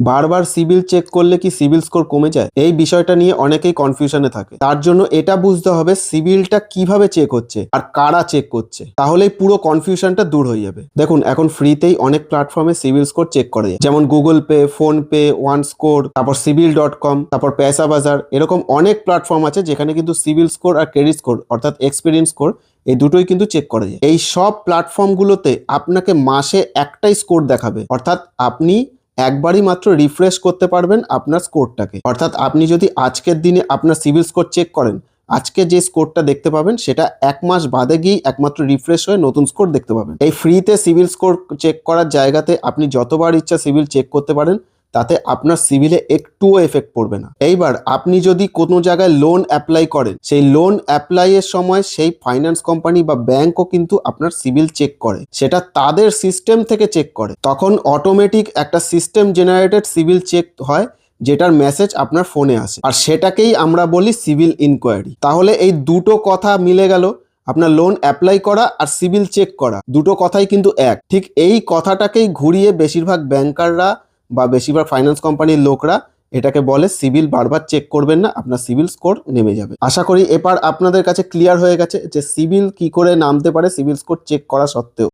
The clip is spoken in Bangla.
বারবার সিবিল চেক করলে কি সিবিল স্কোর কমে যায়? এই বিষয়টা নিয়ে অনেকেই কনফিউশনে থাকে। তার জন্য এটা বুঝতে হবে সিবিলটা কিভাবে চেক হচ্ছে আর কারা চেক করছে, তাহলেই পুরো কনফিউশনটা দূর হয়ে যাবে। দেখুন, এখন ফ্রিতেই অনেক প্ল্যাটফর্মে সিবিল স্কোর চেক করা যায়, যেমন Google pay, phone pay, one score, তারপর cibil.com, তারপর পয়সা বাজার। এরকম অনেক প্ল্যাটফর্ম আছে যেখানে কিন্তু সিবিল স্কোর আর ক্রেডিট স্কোর অর্থাৎ এক্সপিরিয়েন্স স্কোর এই দুটোই কিন্তু চেক করা যায়। এই সব প্ল্যাটফর্মগুলোতে আপনাকে মাসে একটাই স্কোর দেখাবে, অর্থাৎ আপনি একবারই মাত্র রিফ্রেশ করতে পারবেন আপনার স্কোরটাকে। অর্থাৎ আপনি যদি আজকের দিনে আপনার সিবিল স্কোর চেক করেন, আজকে যে স্কোরটা দেখতে পাবেন সেটা এক মাস বাদে গিয়ে একমাত্র রিফ্রেশ হয়ে নতুন স্কোর দেখতে পাবেন। এই ফ্রিতে সিবিল স্কোর চেক করার জায়গাতে আপনি যতবার ইচ্ছা সিবিল চেক করতে পারেন, তাতে আপনার সিভিলে একটুও এফেক্ট পড়বে না। এইবার আপনি যদি কোনো জায়গায় লোন অ্যাপ্লাই করেন, সেই লোন অ্যাপ্লাইয়ের সময় সেই ফাইন্যান্স কোম্পানি বা ব্যাংকও কিন্তু আপনার সিভিল চেক করে, সেটা তাদের সিস্টেম থেকে চেক করে। তখন অটোমেটিক একটা সিস্টেম জেনারেটেড সিভিল চেক হয়, যেটার মেসেজ আপনার ফোনে আসে, আর সেটাকেই আমরা বলি সিভিল ইনকোয়ারি। তাহলে এই দুটো কথা মিলে গেল, আপনার লোন অ্যাপ্লাই করা আর সিভিল চেক করা, দুটো কথাই কিন্তু এক। ঠিক এই কথাটাকেই ঘুরিয়ে বেশিরভাগ ব্যাংকাররা বা বেশিরভাগ ফাইন্যান্স কোম্পানির লোকরা এটাকে বলে সিভিল বারবার চেক করবেন না, আপনার সিভিল স্কোর নেমে যাবে। আশা করি এবার আপনাদের কাছে ক্লিয়ার হয়ে গেছে যে সিভিল কি করে নামতে পারে সিভিল স্কোর চেক করা সত্ত্বেও।